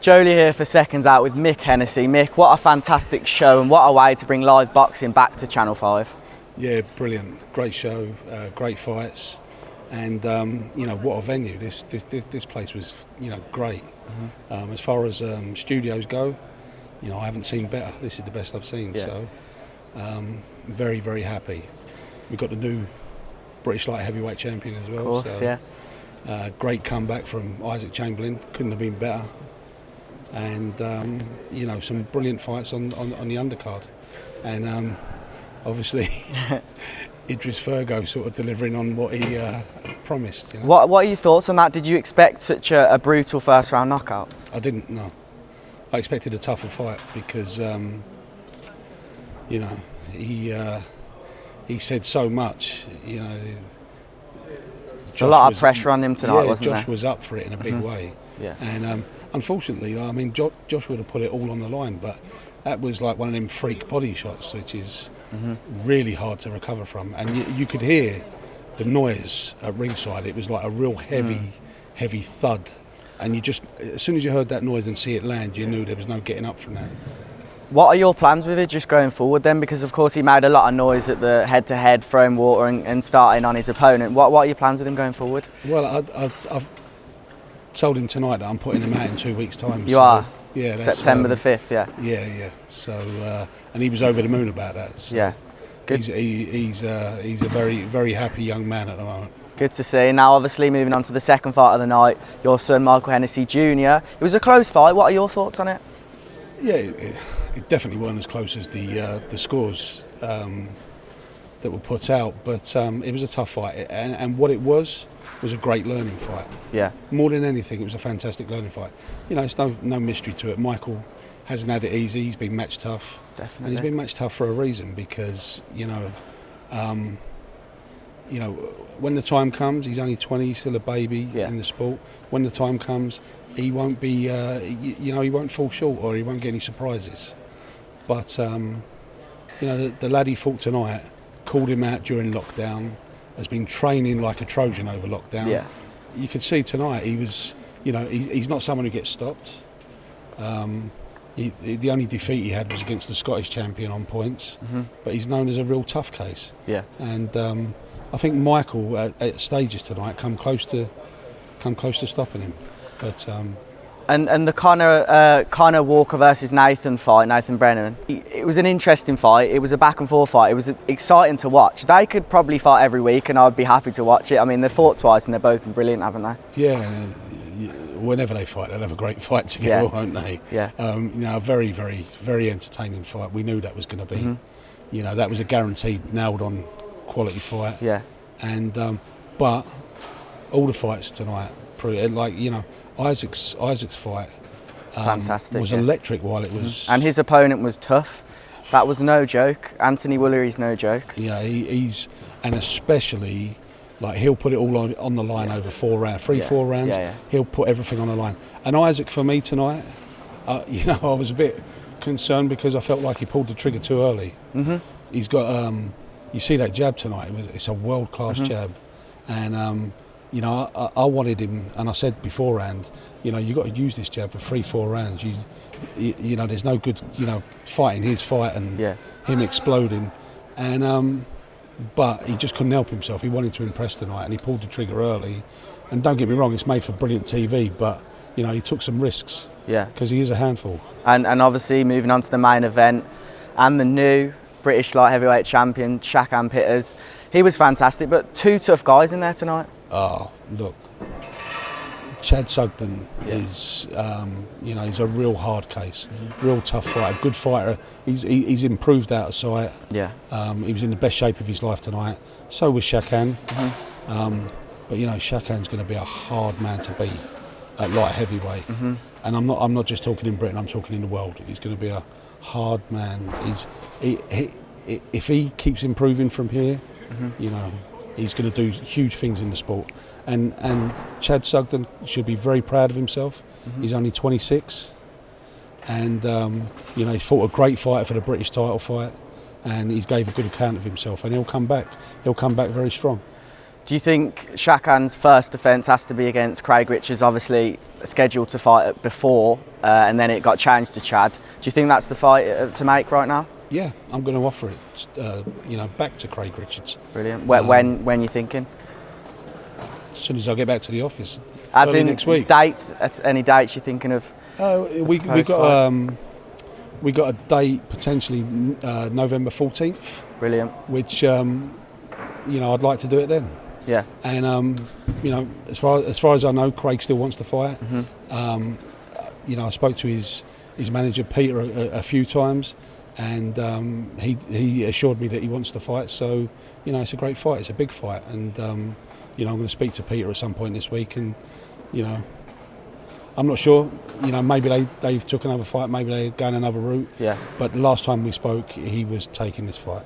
Jolie here for Seconds Out with Mick Hennessy. Mick, what a fantastic show and what a way to bring live boxing back to Channel 5. Yeah, brilliant. Great show, great fights, and you know, what a venue. This place was, you know, great. As far as studios go, you know, I haven't seen better. This is the best I've seen. Yeah. So very, very happy. We got the new British light heavyweight champion as well. Of course, so, yeah. Great comeback from Isaac Chamberlain. Couldn't have been better. And you know, some brilliant fights on the undercard, and obviously Idris Fergo sort of delivering on what he promised. You know? What are your thoughts on that? Did you expect such a brutal first round knockout? I didn't. No, I expected a tougher fight because you know, he said so much. You know, There's a lot of pressure on him tonight, yeah, wasn't there? Josh was up for it in a big way. Yeah. And unfortunately, I mean, Josh would have put it all on the line, but that was like one of them freak body shots, which is really hard to recover from. And you could hear the noise at ringside. It was like a real heavy thud. And you just, as soon as you heard that noise and see it land, you knew there was no getting up from that. What are your plans with it just going forward then? Because of course he made a lot of noise at the head-to-head, throwing water and starting on his opponent. What are your plans with him going forward? Well, I've told him tonight that I'm putting him out in 2 weeks' time. You are? Yeah. That's, September the 5th, yeah. Yeah. So, and he was over the moon about that. So yeah. Good. He's a very, very happy young man at the moment. Good to see. Now, obviously, moving on to the second fight of the night, your son, Michael Hennessy Jr. It was a close fight. What are your thoughts on it? Yeah, it definitely weren't as close as the scores that were put out, but it was a tough fight. And what it was a great learning fight. Yeah. More than anything, it was a fantastic learning fight. You know, it's no mystery to it. Michael hasn't had it easy. He's been match tough. Definitely. And he's been match tough for a reason because, you know, when the time comes, he's only 20, he's still a baby in the sport. When the time comes, he won't be, he won't fall short or he won't get any surprises. But, you know, the lad he fought tonight called him out during lockdown, has been training like a Trojan over lockdown. Yeah. You could see tonight he was, you know, he's not someone who gets stopped. The only defeat he had was against the Scottish champion on points, but he's known as a real tough case. Yeah. And I think Michael at stages tonight come close to stopping him, but. And the Conor Walker versus Nathan Brennan, it was an interesting fight. It was a back and forth fight. It was exciting to watch. They could probably fight every week and I'd be happy to watch it. I mean, they've fought twice and they've both been brilliant, haven't they? Yeah, whenever they fight, they'll have a great fight together, won't they? Yeah. You know, a very, very, very entertaining fight. We knew that was going to be, you know, that was a guaranteed, nailed-on quality fight. Yeah. And, but all the fights tonight, like, you know, Isaac's fight fantastic, was electric while it was... And his opponent was tough. That was no joke. Anthony Woolery's no joke. Yeah, he's... And especially, like, he'll put it all on the line over 4 rounds. 4 rounds, he'll put everything on the line. And Isaac, for me tonight, you know, I was a bit concerned because I felt like he pulled the trigger too early. He's got... you see that jab tonight, it's a world-class jab. And... you know, I wanted him, and I said beforehand, you know, you've got to use this jab for 3-4 rounds. You know, there's no good, you know, fighting his fight and him exploding. And but he just couldn't help himself. He wanted to impress tonight, and he pulled the trigger early. And don't get me wrong, it's made for brilliant TV, but you know, he took some risks. Yeah. Because he is a handful. And obviously moving on to the main event, and the new British light heavyweight champion, Shakan Pitters. He was fantastic, but 2 tough guys in there tonight. Oh, look, Chad Sugden is, you know, he's a real hard case, real tough fighter, good fighter. He's improved out of sight. Yeah. He was in the best shape of his life tonight. So was Shakan. But you know, Shakan's going to be a hard man to beat at light heavyweight. And I'm not just talking in Britain. I'm talking in the world. He's going to be a hard man. If he keeps improving from here, you know. He's going to do huge things in the sport, and Chad Sugden should be very proud of himself. He's only 26, and you know, he's fought a great fight for the British title fight, and he's gave a good account of himself, and he'll come back. He'll come back very strong. Do you think Shakan's first defence has to be against Craig Richards, obviously scheduled to fight it before, and then it got changed to Chad? Do you think that's the fight to make right now? Yeah, I'm going to offer it, back to Craig Richards. Brilliant. When you thinking? As soon as I get back to the office. As in next week. Dates? Any dates you're thinking of? We got a date potentially November 14th. Brilliant. Which I'd like to do it then. Yeah. And as far as I know, Craig still wants to fight. Mm-hmm. I spoke to his manager Peter a few times, and he assured me that he wants to fight. So it's a great fight. It's a big fight, and I'm going to speak to Peter at some point this week, and I'm not sure. Maybe they've took another fight. Maybe they're going another route. Yeah. But the last time we spoke, he was taking this fight.